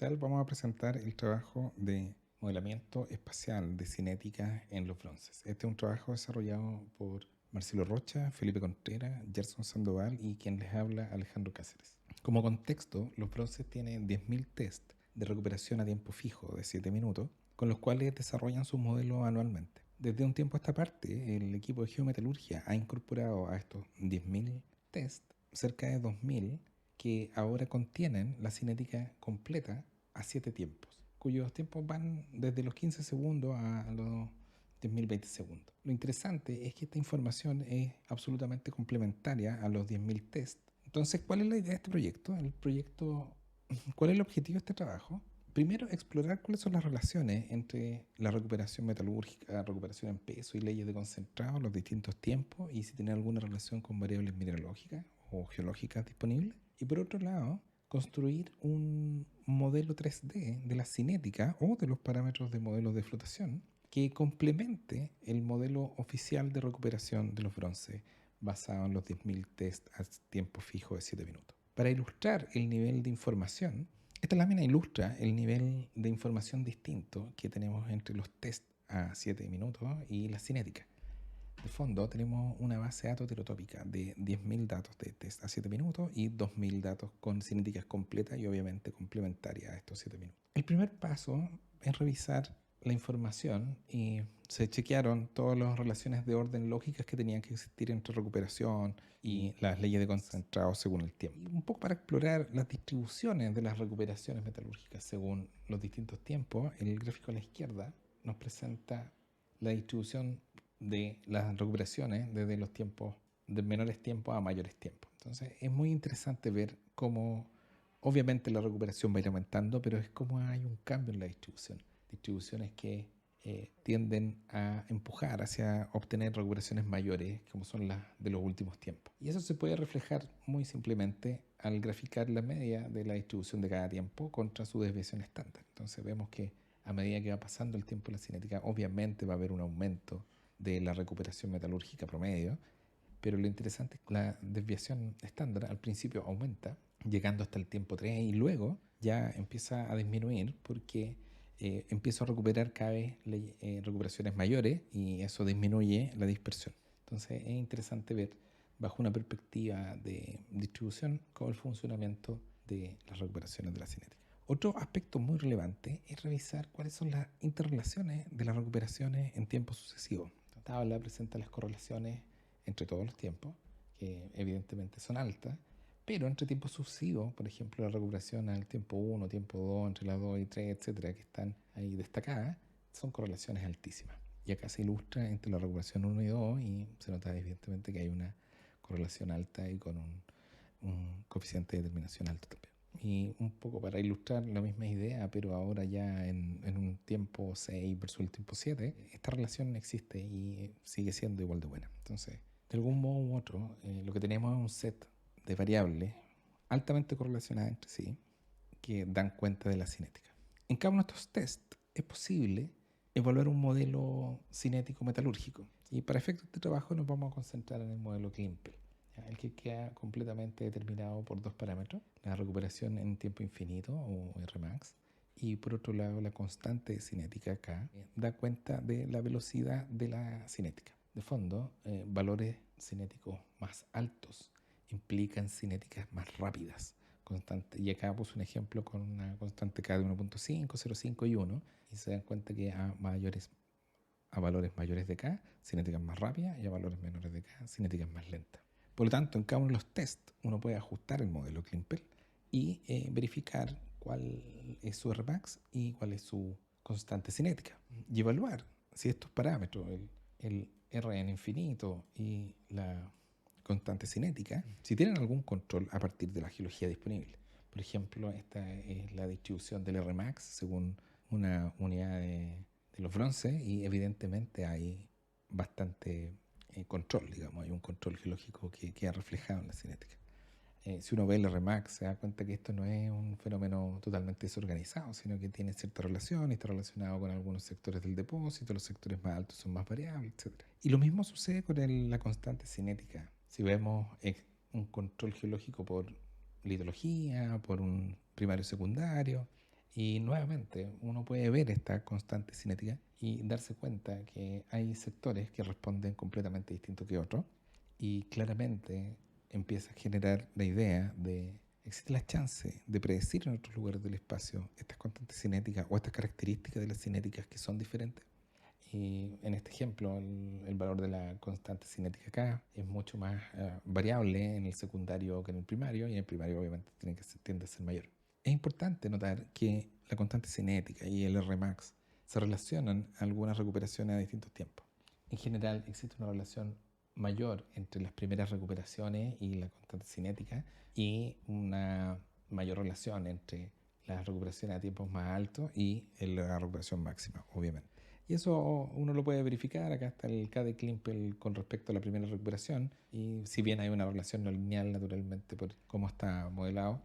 tal? Vamos a presentar el trabajo de modelamiento espacial de cinética en los bronces. Este es un trabajo desarrollado por Marcelo Rocha, Felipe Contreras, Gerson Sandoval y quien les habla, Alejandro Cáceres. Como contexto, los bronces tienen 10.000 test de recuperación a tiempo fijo de 7 minutos, con los cuales desarrollan sus modelos anualmente. Desde un tiempo a esta parte, el equipo de geometalurgia ha incorporado a estos 10.000 test cerca de 2.000 que ahora contienen la cinética completa a 7 tiempos, cuyos tiempos van desde los 15 segundos a los 10.020 segundos. Lo interesante es que esta información es absolutamente complementaria a los 10.000 test. Entonces, ¿cuál es la idea de este proyecto? ¿Cuál es el objetivo de este trabajo? Primero, explorar cuáles son las relaciones entre la recuperación metalúrgica, recuperación en peso y leyes de concentrado, los distintos tiempos y si tiene alguna relación con variables mineralógicas o geológicas disponibles. Y por otro lado, construir un modelo 3D de la cinética o de los parámetros de modelos de flotación que complemente el modelo oficial de recuperación de los bronces basado en los 10.000 test a tiempo fijo de 7 minutos. Para ilustrar el nivel de información, esta lámina ilustra el nivel de información distinto que tenemos entre los test a 7 minutos y la cinética. De fondo tenemos una base de datos heterotópica de 10.000 datos de test a 7 minutos y 2.000 datos con cinéticas completas y obviamente complementarias a estos 7 minutos. El primer paso es revisar la información y se chequearon todas las relaciones de orden lógicas que tenían que existir entre recuperación y las leyes de concentrado según el tiempo. Y un poco para explorar las distribuciones de las recuperaciones metalúrgicas según los distintos tiempos, el gráfico a la izquierda nos presenta la distribución de las recuperaciones desde los tiempos, de menores tiempos a mayores tiempos. Entonces es muy interesante ver cómo obviamente la recuperación va a ir aumentando, pero es como hay un cambio en la distribución. Distribuciones que tienden a empujar hacia obtener recuperaciones mayores, como son las de los últimos tiempos. Y eso se puede reflejar muy simplemente al graficar la media de la distribución de cada tiempo contra su desviación estándar. Entonces vemos que a medida que va pasando el tiempo en la cinética, obviamente va a haber un aumento de la recuperación metalúrgica promedio, pero lo interesante es que la desviación estándar al principio aumenta, llegando hasta el tiempo 3 y luego ya empieza a disminuir porque empiezo a recuperar cada vez recuperaciones mayores y eso disminuye la dispersión. Entonces es interesante ver bajo una perspectiva de distribución cómo el funcionamiento de las recuperaciones de la cinética. Otro aspecto muy relevante es revisar cuáles son las interrelaciones de las recuperaciones en tiempos sucesivos. Esta tabla presenta las correlaciones entre todos los tiempos, que evidentemente son altas, pero entre tiempos sucesivos, por ejemplo, la recuperación al tiempo 1, tiempo 2, entre las 2 y 3, etcétera, que están ahí destacadas, son correlaciones altísimas. Y acá se ilustra entre la recuperación 1 y 2 y se nota evidentemente que hay una correlación alta y con un coeficiente de determinación alto también. Y un poco para ilustrar la misma idea, pero ahora ya en un tiempo 6 versus el tiempo 7, esta relación existe y sigue siendo igual de buena. Entonces, de algún modo u otro, lo que tenemos es un set de variables altamente correlacionadas entre sí que dan cuenta de la cinética. En cada uno de estos tests es posible evaluar un modelo cinético metalúrgico y para efectos de trabajo nos vamos a concentrar en el modelo Klimpel, el que queda completamente determinado por dos parámetros, la recuperación en tiempo infinito o Rmax y por otro lado la constante cinética K da cuenta de la velocidad de la cinética. De fondo, valores cinéticos más altos implican cinéticas más rápidas. Constante, y acá puse un ejemplo con una constante K de 1.5, 0.5 y 1 y se dan cuenta que a valores mayores de K, cinéticas más rápidas y a valores menores de K, cinéticas más lentas. Por lo tanto, en cada uno de los tests uno puede ajustar el modelo Klimpel y verificar cuál es su Rmax y cuál es su constante cinética y evaluar si estos parámetros, el R en infinito y la constante cinética, si tienen algún control a partir de la geología disponible. Por ejemplo, esta es la distribución del Rmax según una unidad de los bronces y evidentemente hay bastante control, digamos, hay un control geológico que queda reflejado en la cinética. Si uno ve el Rmax se da cuenta que esto no es un fenómeno totalmente desorganizado, sino que tiene cierta relación y está relacionado con algunos sectores del depósito, los sectores más altos son más variables, etc. Y lo mismo sucede con la constante cinética. Si vemos un control geológico por litología, por un primario secundario, Y nuevamente, uno puede ver esta constante cinética y darse cuenta que hay sectores que responden completamente distinto que otros. Y claramente empieza a generar la idea de existe la chance de predecir en otros lugares del espacio estas constantes cinéticas o estas características de las cinéticas que son diferentes. Y en este ejemplo, el valor de la constante cinética acá es mucho más variable en el secundario que en el primario, y en el primario obviamente tiende a ser mayor. Es importante notar que la constante cinética y el Rmax se relacionan a algunas recuperaciones a distintos tiempos. En general existe una relación mayor entre las primeras recuperaciones y la constante cinética, y una mayor relación entre las recuperaciones a tiempos más altos y la recuperación máxima, obviamente. Y eso uno lo puede verificar. Acá está el K de Klimpel con respecto a la primera recuperación. Y si bien hay una relación no lineal, naturalmente, por cómo está modelado,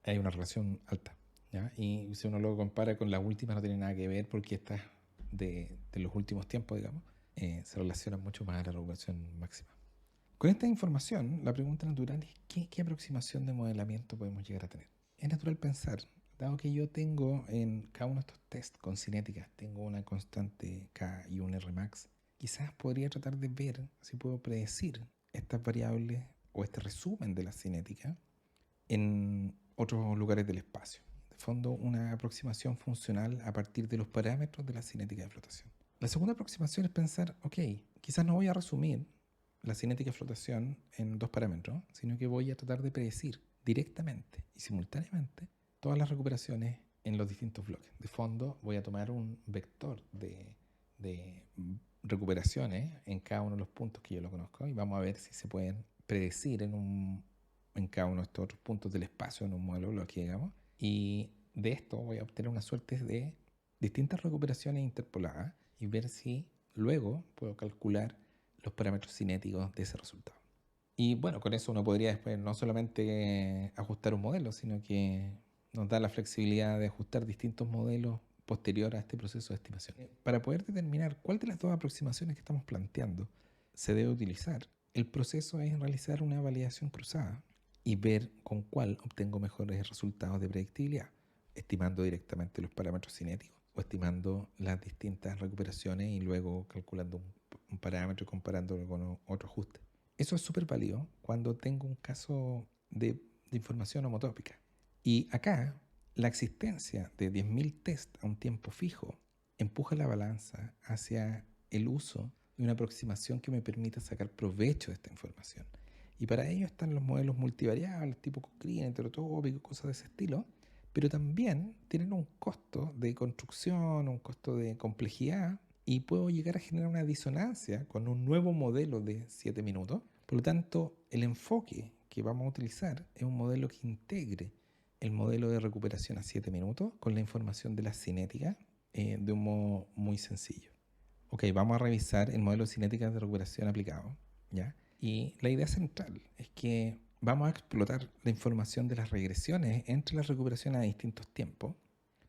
hay una relación alta, ¿ya? Y si uno lo compara con la última, no tiene nada que ver porque esta de los últimos tiempos, digamos, se relaciona mucho más a la recuperación máxima. Con esta información, la pregunta natural es ¿qué aproximación de modelamiento podemos llegar a tener? Es natural pensar, dado que yo tengo en cada uno de estos tests con cinética, tengo una constante K y un Rmax, quizás podría tratar de ver si puedo predecir estas variables o este resumen de la cinética en otros lugares del espacio. De fondo, una aproximación funcional a partir de los parámetros de la cinética de flotación. La segunda aproximación es pensar, ok, quizás no voy a resumir la cinética de flotación en dos parámetros, sino que voy a tratar de predecir directamente y simultáneamente todas las recuperaciones en los distintos bloques. De fondo, voy a tomar un vector de recuperaciones en cada uno de los puntos que yo lo conozco y vamos a ver si se pueden predecir en cada uno de estos otros puntos del espacio en un modelo bloque, digamos. Y de esto voy a obtener una suerte de distintas recuperaciones interpoladas y ver si luego puedo calcular los parámetros cinéticos de ese resultado. Y bueno, con eso uno podría después no solamente ajustar un modelo, sino que nos da la flexibilidad de ajustar distintos modelos posterior a este proceso de estimación. Para poder determinar cuál de las dos aproximaciones que estamos planteando se debe utilizar, el proceso es realizar una validación cruzada y ver con cuál obtengo mejores resultados de predictibilidad, estimando directamente los parámetros cinéticos o estimando las distintas recuperaciones y luego calculando un parámetro y comparándolo con otro ajuste. Eso es súper válido cuando tengo un caso de información homotópica. Y acá, la existencia de 10.000 test a un tiempo fijo empuja la balanza hacia el uso de una aproximación que me permita sacar provecho de esta información. Y para ello están los modelos multivariables, tipo Cochrane, heterotópico, cosas de ese estilo, pero también tienen un costo de construcción, un costo de complejidad, y puedo llegar a generar una disonancia con un nuevo modelo de 7 minutos. Por lo tanto, el enfoque que vamos a utilizar es un modelo que integre el modelo de recuperación a 7 minutos con la información de la cinética de un modo muy sencillo. Ok, vamos a revisar el modelo de cinética de recuperación aplicado, ¿ya? Y la idea central es que vamos a explotar la información de las regresiones entre las recuperaciones a distintos tiempos,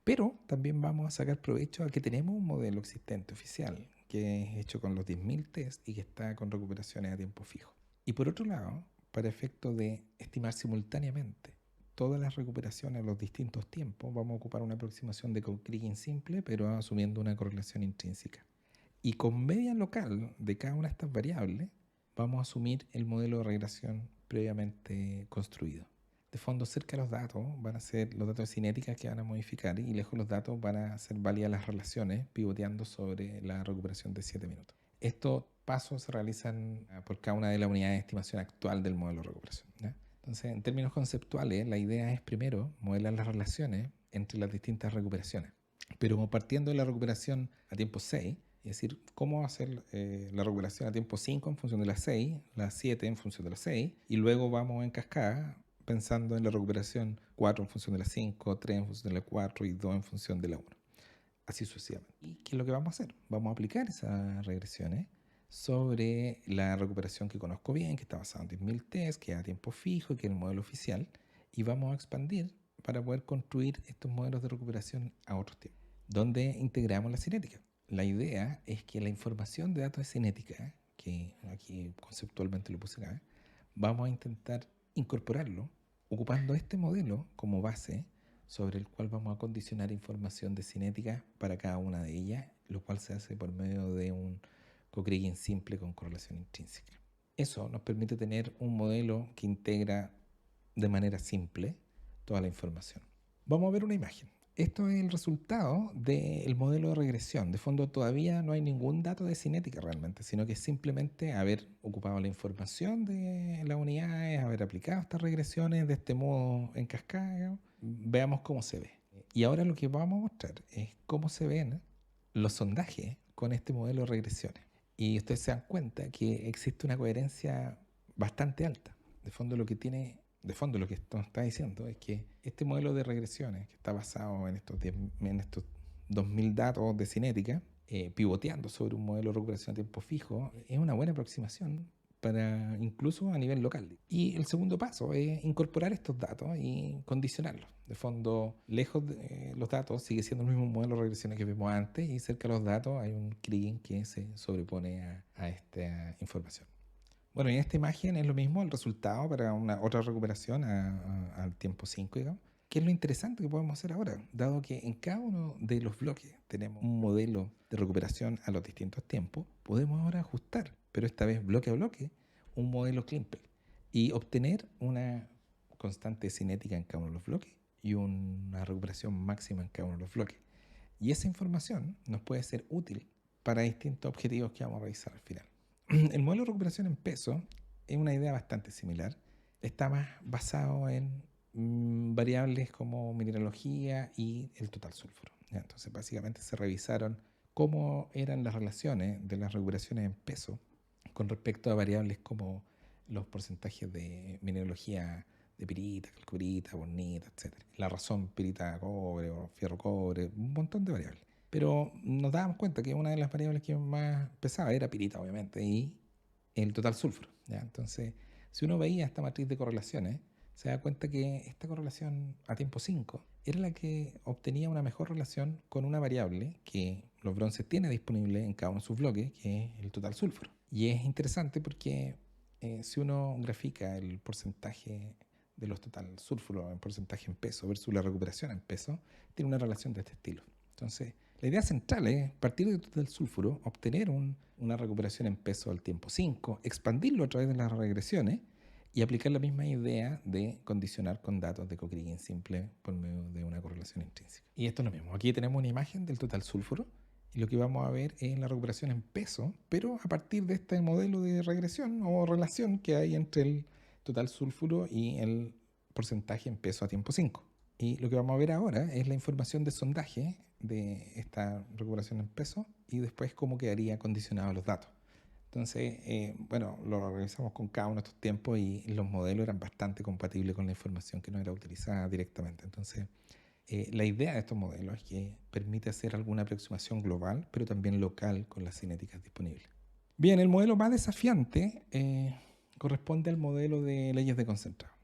pero también vamos a sacar provecho a que tenemos un modelo existente oficial que es hecho con los 10.000 test y que está con recuperaciones a tiempo fijo. Y por otro lado, para efecto de estimar simultáneamente todas las recuperaciones a los distintos tiempos, vamos a ocupar una aproximación de Cochrane simple, pero asumiendo una correlación intrínseca. Y con media local de cada una de estas variables, vamos a asumir el modelo de regresión previamente construido. De fondo, cerca de los datos van a ser los datos de cinética que van a modificar, y lejos de los datos van a ser válidas las relaciones pivoteando sobre la recuperación de 7 minutos. Estos pasos se realizan por cada una de las unidades de estimación actual del modelo de recuperación, ¿ya? Entonces, en términos conceptuales, la idea es primero modelar las relaciones entre las distintas recuperaciones, pero partiendo de la recuperación a tiempo 6, es decir, cómo hacer la regulación a tiempo 5 en función de las 6, las 7 en función de las 6, y luego vamos en cascada pensando en la recuperación 4 en función de las 5, 3 en función de la 4 y 2 en función de la 1. Así sucesivamente. ¿Y qué es lo que vamos a hacer? Vamos a aplicar esas regresiones sobre la recuperación que conozco bien, que está basada en 10.000 test, que es a tiempo fijo, que es el modelo oficial, y vamos a expandir para poder construir estos modelos de recuperación a otros tiempos, donde integramos la cinética. La idea es que la información de datos de cinética, que aquí conceptualmente lo puse acá, vamos a intentar incorporarlo ocupando este modelo como base sobre el cual vamos a condicionar información de cinética para cada una de ellas, lo cual se hace por medio de un co-kriging simple con correlación intrínseca. Eso nos permite tener un modelo que integra de manera simple toda la información. Vamos a ver una imagen. Esto es el resultado del modelo de regresión. De fondo todavía no hay ningún dato de cinética realmente, sino que simplemente haber ocupado la información de las unidades, haber aplicado estas regresiones de este modo en cascada. Veamos cómo se ve. Y ahora lo que vamos a mostrar es cómo se ven los sondajes con este modelo de regresiones. Y ustedes se dan cuenta que existe una coherencia bastante alta. De fondo lo que nos está diciendo es que este modelo de regresiones, que está basado en estos 2000 datos de cinética, pivoteando sobre un modelo de recuperación a tiempo fijo, es una buena aproximación para incluso a nivel local. Y el segundo paso es incorporar estos datos y condicionarlos. De fondo, lejos de los datos sigue siendo el mismo modelo de regresiones que vimos antes, y cerca de los datos hay un kriging que se sobrepone a esta información. Bueno, en esta imagen es lo mismo el resultado para una otra recuperación al tiempo 5, digamos. ¿Qué es lo interesante que podemos hacer ahora? Dado que en cada uno de los bloques tenemos un modelo de recuperación a los distintos tiempos, podemos ahora ajustar, pero esta vez bloque a bloque, un modelo Klimpel y obtener una constante cinética en cada uno de los bloques y una recuperación máxima en cada uno de los bloques. Y esa información nos puede ser útil para distintos objetivos que vamos a revisar al final. El modelo de recuperación en peso es una idea bastante similar. Está más basado en variables como mineralogía y el total sulfuro. ¿Ya? Entonces, básicamente se revisaron cómo eran las relaciones de las recuperaciones en peso con respecto a variables como los porcentajes de mineralogía de pirita, calcopirita, bornita, etc. La razón pirita-cobre o fierro-cobre, un montón de variables. Pero nos dábamos cuenta que una de las variables que más pesaba era pirita, obviamente, y el total sulfuro. ¿Ya? Entonces, si uno veía esta matriz de correlaciones, se da cuenta que esta correlación a tiempo 5 era la que obtenía una mejor relación con una variable que los bronces tiene disponible en cada uno de sus bloques, que es el total sulfuro. Y es interesante porque si uno grafica el porcentaje de los total sulfuro en porcentaje en peso versus la recuperación en peso, tiene una relación de este estilo. Entonces, la idea central es partir del total sulfuro, obtener una recuperación en peso al tiempo 5, expandirlo a través de las regresiones y aplicar la misma idea de condicionar con datos de co-kriging simple por medio de una correlación intrínseca. Y esto es lo mismo. Aquí tenemos una imagen del total sulfuro y lo que vamos a ver es la recuperación en peso, pero a partir de este modelo de regresión o relación que hay entre el total sulfuro y el porcentaje en peso a tiempo 5. Y lo que vamos a ver ahora es la información de sondaje de esta recuperación en peso y después cómo quedaría condicionado los datos. Entonces, bueno, lo revisamos con cada uno de estos tiempos y los modelos eran bastante compatibles con la información que no era utilizada directamente. Entonces, la idea de estos modelos es que permite hacer alguna aproximación global, pero también local con las cinéticas disponibles. Bien, el modelo más desafiante corresponde al modelo de leyes de concentrado.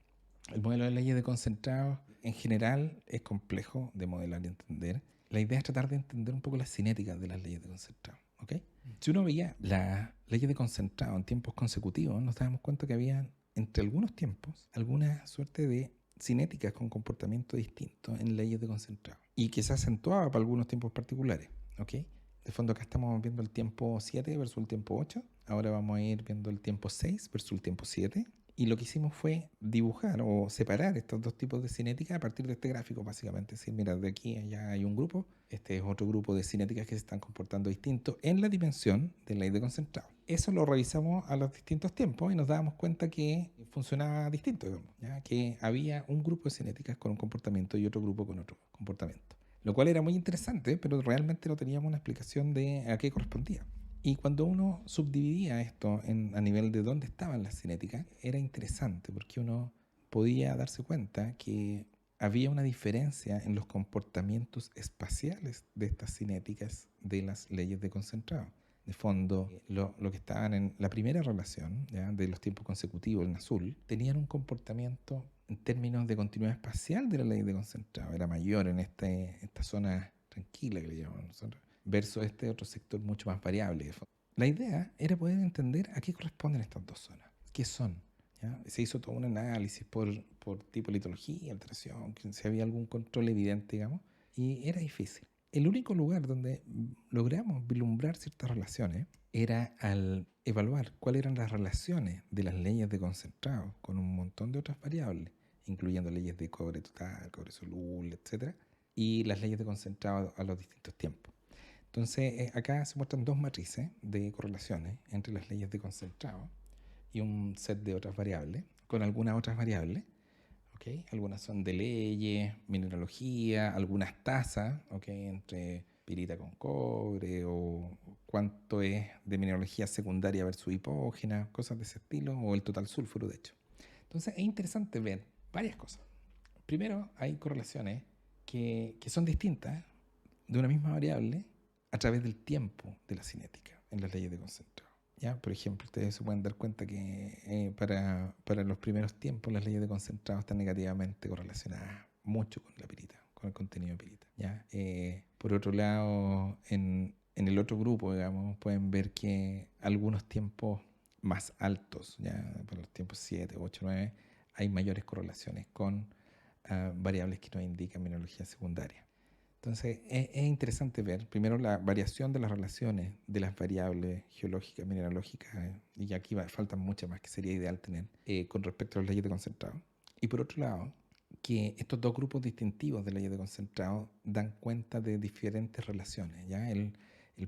El modelo de leyes de concentrado en general es complejo de modelar y entender. La idea es tratar de entender un poco las cinéticas de las leyes de concentrado. ¿Okay? Si uno veía las leyes de concentrado en tiempos consecutivos, nos dábamos cuenta que había entre algunos tiempos alguna suerte de cinéticas con comportamiento distinto en leyes de concentrado y que se acentuaba para algunos tiempos particulares. ¿Okay? De fondo acá estamos viendo el tiempo 7 versus el tiempo 8. Ahora vamos a ir viendo el tiempo 6 versus el tiempo 7. Y lo que hicimos fue dibujar o separar estos dos tipos de cinética a partir de este gráfico, básicamente. Es decir, mira, de aquí a allá hay un grupo, este es otro grupo de cinéticas que se están comportando distinto en la dimensión de la ley de concentrado. Eso lo revisamos a los distintos tiempos y nos dábamos cuenta que funcionaba distinto, digamos, ¿ya? Que había un grupo de cinéticas con un comportamiento y otro grupo con otro comportamiento. Lo cual era muy interesante, pero realmente no teníamos una explicación de a qué correspondía. Y cuando uno subdividía esto a nivel de dónde estaban las cinéticas, era interesante porque uno podía darse cuenta que había una diferencia en los comportamientos espaciales de estas cinéticas de las leyes de concentrado. De fondo, lo que estaban en la primera relación, ¿ya? De los tiempos consecutivos, en azul, tenían un comportamiento en términos de continuidad espacial de la ley de concentrado. Era mayor en esta zona tranquila que le llamamos nosotros, versus este otro sector mucho más variable. La idea era poder entender a qué corresponden estas dos zonas, qué son. ¿ya? Se hizo todo un análisis por tipo de litología, alteración, si había algún control evidente, digamos, y era difícil. El único lugar donde logramos vislumbrar ciertas relaciones era al evaluar cuáles eran las relaciones de las leyes de concentrado con un montón de otras variables, incluyendo leyes de cobre total, cobre soluble, etc., y las leyes de concentrado a los distintos tiempos. Entonces, acá se muestran dos matrices de correlaciones entre las leyes de concentrado y un set de otras variables, con algunas otras variables. ¿Okay? Algunas son de leyes, mineralogía, algunas tasas, ¿okay? Entre pirita con cobre o cuánto es de mineralogía secundaria versus hipógena, cosas de ese estilo, o el total sulfuro, de hecho. Entonces es interesante ver varias cosas. Primero, hay correlaciones que son distintas de una misma variable a través del tiempo de la cinética en las leyes de concentrado. ¿Ya? Por ejemplo, ustedes se pueden dar cuenta que para los primeros tiempos las leyes de concentrado están negativamente correlacionadas mucho con la pirita, con el contenido de pirita. ¿Ya? Por otro lado, en el otro grupo, digamos, pueden ver que algunos tiempos más altos, ¿ya? Para los tiempos 7, 8, 9, hay mayores correlaciones con variables que nos indican mineralogía secundaria. Entonces, es interesante ver primero la variación de las relaciones de las variables geológicas, mineralógicas, y aquí faltan muchas más que sería ideal tener con respecto a las leyes de concentrado. Y por otro lado, que estos dos grupos distintivos de leyes de concentrado dan cuenta de diferentes relaciones. ¿Ya? El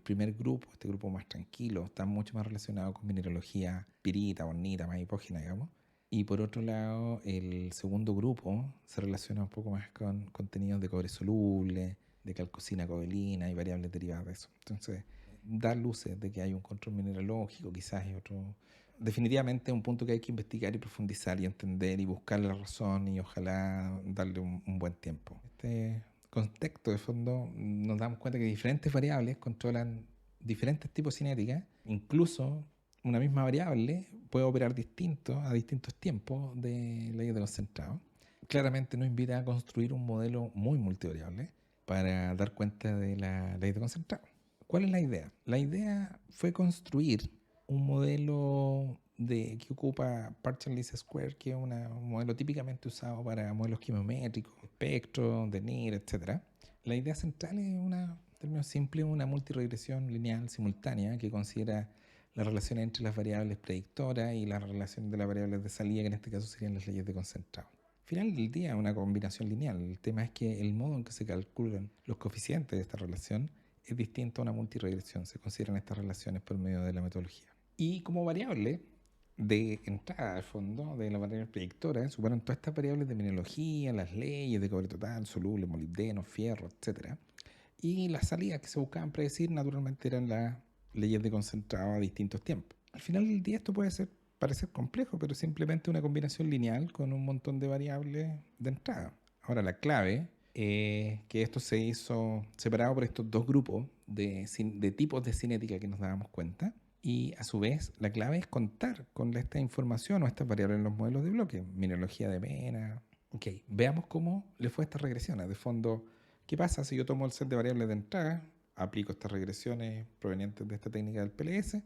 primer grupo, este grupo más tranquilo, está mucho más relacionado con mineralogía pirita, bornita, más hipógena, digamos. Y por otro lado, el segundo grupo se relaciona un poco más con contenidos de cobre soluble, de calcosina cobalina y variables derivadas de eso. Entonces, da luces de que hay un control mineralógico, quizás hay otro. Definitivamente es un punto que hay que investigar y profundizar y entender y buscar la razón y ojalá darle un buen tiempo. Este contexto de fondo nos damos cuenta que diferentes variables controlan diferentes tipos de cinética, incluso una misma variable puede operar distinto a distintos tiempos de leyes de concentrado. Claramente nos invita a construir un modelo muy multivariable para dar cuenta de la ley de concentrado. ¿Cuál es la idea? La idea fue construir un modelo que ocupa partial least square, que es un modelo típicamente usado para modelos quimiométricos, espectro, Denir, etc. La idea central es en términos simples, una multiregresión lineal simultánea que considera la relación entre las variables predictoras y las relaciones de las variables de salida, que en este caso serían las leyes de concentrado. Al final del día es una combinación lineal. El tema es que el modo en que se calculan los coeficientes de esta relación es distinto a una multiregresión. Se consideran estas relaciones por medio de la metodología. Y como variable de entrada al fondo de la variable predictora, suponen todas estas variables de mineralogía, las leyes de cobre total, soluble, molibdeno, fierro, etc. Y las salidas que se buscaban predecir naturalmente eran las leyes de concentrado a distintos tiempos. Al final del día esto puede parecer complejo, pero simplemente una combinación lineal con un montón de variables de entrada. Ahora la clave es que esto se hizo separado por estos dos grupos de tipos de cinética que nos dábamos cuenta. Y a su vez, la clave es contar con esta información o estas variables en los modelos de bloque, mineralogía de Mena. Ok, veamos cómo le fue a estas regresiones. De fondo, ¿qué pasa si yo tomo el set de variables de entrada, aplico estas regresiones provenientes de esta técnica del PLS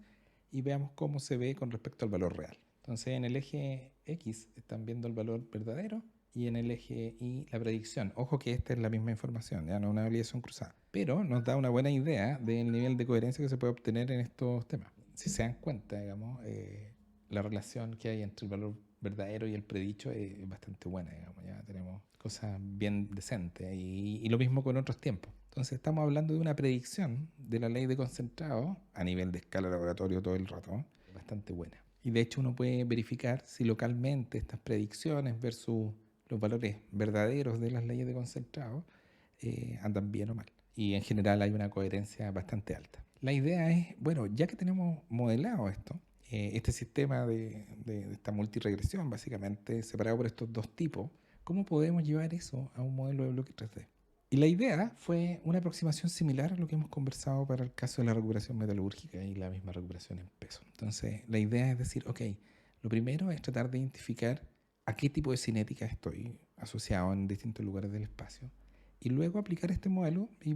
y veamos cómo se ve con respecto al valor real? Entonces, en el eje X están viendo el valor verdadero y en el eje Y la predicción. Ojo que esta es la misma información, ya no es una validación cruzada, pero nos da una buena idea del nivel de coherencia que se puede obtener en estos temas. Si se dan cuenta, digamos, la relación que hay entre el valor verdadero y el predicho es bastante buena, digamos, ya tenemos cosas bien decentes y lo mismo con otros tiempos. Entonces estamos hablando de una predicción de la ley de concentrado a nivel de escala laboratorio todo el rato, bastante buena. Y de hecho uno puede verificar si localmente estas predicciones versus los valores verdaderos de las leyes de concentrado andan bien o mal. Y en general hay una coherencia bastante alta. La idea es, bueno, ya que tenemos modelado esto, este sistema de esta multiregresión, básicamente separado por estos dos tipos, ¿cómo podemos llevar eso a un modelo de bloque 3D? Y la idea fue una aproximación similar a lo que hemos conversado para el caso de la recuperación metalúrgica y la misma recuperación en peso. Entonces, la idea es decir, ok, lo primero es tratar de identificar a qué tipo de cinética estoy asociado en distintos lugares del espacio y luego aplicar este modelo y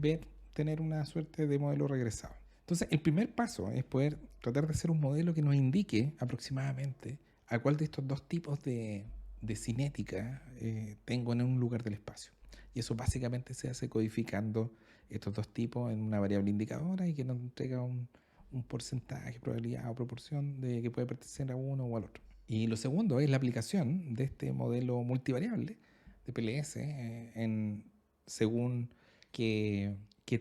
tener una suerte de modelo regresado. Entonces, el primer paso es poder tratar de hacer un modelo que nos indique aproximadamente a cuál de estos dos tipos de cinética tengo en un lugar del espacio. Y eso básicamente se hace codificando estos dos tipos en una variable indicadora y que nos entrega un porcentaje, probabilidad o proporción de que puede pertenecer a uno o al otro. Y lo segundo es la aplicación de este modelo multivariable de PLS según qué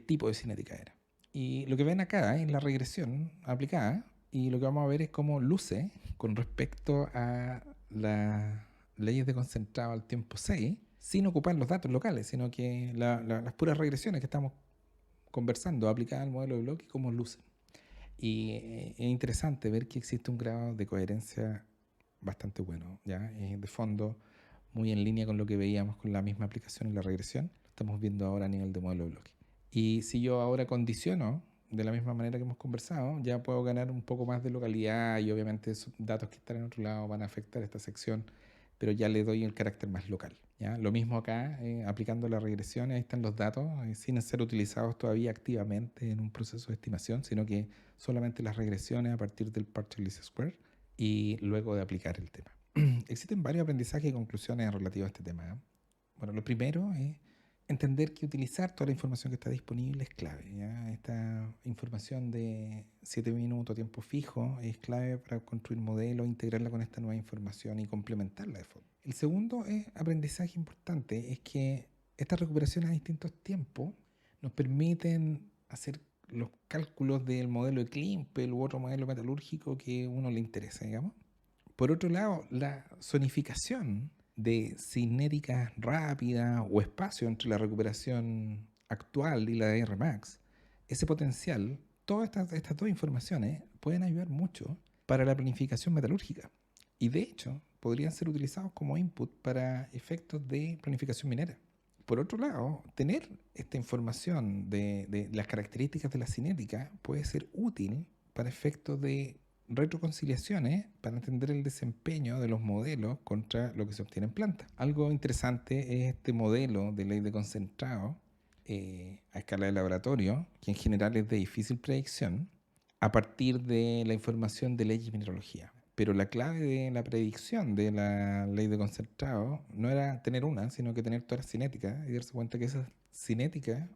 tipo de cinética era. Y lo que ven acá es la regresión aplicada y lo que vamos a ver es cómo luce con respecto a las leyes de concentrado al tiempo 6 sin ocupar los datos locales, sino que las puras regresiones que estamos conversando aplicadas al modelo de bloque, cómo lucen. Y es interesante ver que existe un grado de coherencia bastante bueno, ¿ya? De fondo, muy en línea con lo que veíamos con la misma aplicación en la regresión, lo estamos viendo ahora a nivel de modelo de bloque. Y si yo ahora condiciono de la misma manera que hemos conversado, ya puedo ganar un poco más de localidad y obviamente esos datos que están en otro lado van a afectar esta sección, pero ya le doy el carácter más local, ¿ya? Lo mismo acá, aplicando la regresión, ahí están los datos, sin ser utilizados todavía activamente en un proceso de estimación, sino que solamente las regresiones a partir del partial least square y luego de aplicar el tema. Existen varios aprendizajes y conclusiones relativos a este tema, ¿eh? Bueno, lo primero es entender que utilizar toda la información que está disponible es clave, ¿ya? Esta información de 7 minutos a tiempo fijo es clave para construir modelos, integrarla con esta nueva información y complementarla de fondo. El segundo aprendizaje importante es que esta recuperación a distintos tiempos nos permiten hacer los cálculos del modelo de Klimpel u otro modelo metalúrgico que a uno le interese, digamos. Por otro lado, la zonificación de cinética rápida o espacio entre la recuperación actual y la de RMAX, ese potencial, todas estas dos informaciones pueden ayudar mucho para la planificación metalúrgica. Y de hecho, podrían ser utilizados como input para efectos de planificación minera. Por otro lado, tener esta información de las características de la cinética puede ser útil para efectos de retroconciliaciones para entender el desempeño de los modelos contra lo que se obtiene en planta. Algo interesante es este modelo de ley de concentrado a escala de laboratorio, que en general es de difícil predicción, a partir de la información de ley y mineralogía. Pero la clave de la predicción de la ley de concentrado no era tener una, sino que tener todas las cinéticas y darse cuenta que esas cinéticas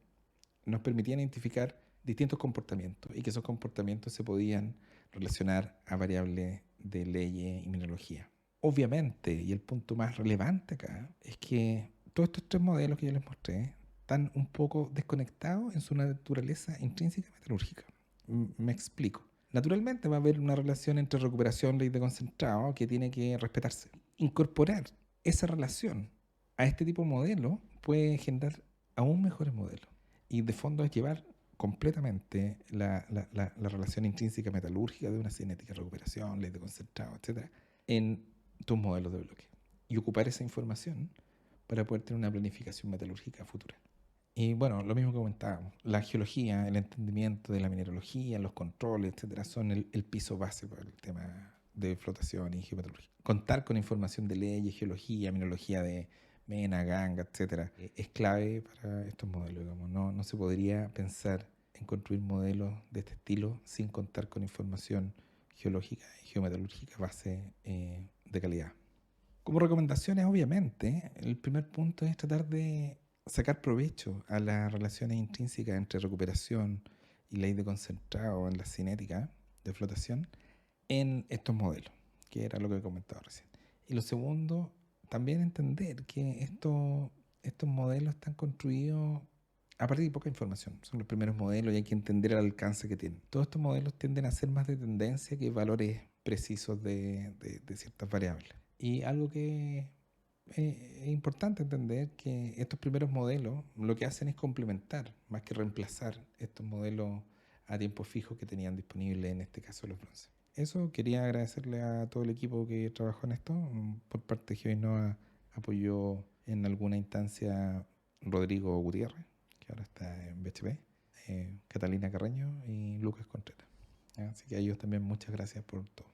nos permitían identificar distintos comportamientos y que esos comportamientos se podían relacionar a variables de leyes y mineralogía. Obviamente, y el punto más relevante acá, es que todos estos tres modelos que yo les mostré están un poco desconectados en su naturaleza intrínseca metalúrgica. Me explico. Naturalmente va a haber una relación entre recuperación y ley de concentrado que tiene que respetarse. Incorporar esa relación a este tipo de modelo puede generar aún mejores modelos. Y de fondo es llevar completamente la relación intrínseca metalúrgica de una cinética de recuperación, ley de concentrado, etcétera, en tus modelos de bloque. Y ocupar esa información para poder tener una planificación metalúrgica futura. Y bueno, lo mismo que comentábamos, la geología, el entendimiento de la mineralogía, los controles, etcétera, son el piso base para el tema de flotación y geometrología. Contar con información de leyes, geología, mineralogía de Mena, Ganga, etcétera, es clave para estos modelos, digamos. No se podría pensar en construir modelos de este estilo sin contar con información geológica y geometalúrgica base de calidad. Como recomendaciones, obviamente, el primer punto es tratar de sacar provecho a las relaciones intrínsecas entre recuperación y ley de concentrado en la cinética de flotación en estos modelos, que era lo que comentaba recién. Y lo segundo, también entender que estos modelos están construidos a partir de poca información. Son los primeros modelos y hay que entender el alcance que tienen. Todos estos modelos tienden a ser más de tendencia que valores precisos de ciertas variables. Y algo que es importante entender que estos primeros modelos lo que hacen es complementar más que reemplazar estos modelos a tiempo fijo que tenían disponibles en este caso los bronces. Eso, quería agradecerle a todo el equipo que trabajó en esto. Por parte de GeoInnova apoyó en alguna instancia Rodrigo Gutiérrez, que ahora está en BHP, Catalina Carreño y Lucas Contreras. Así que a ellos también muchas gracias por todo.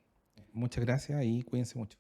Muchas gracias y cuídense mucho.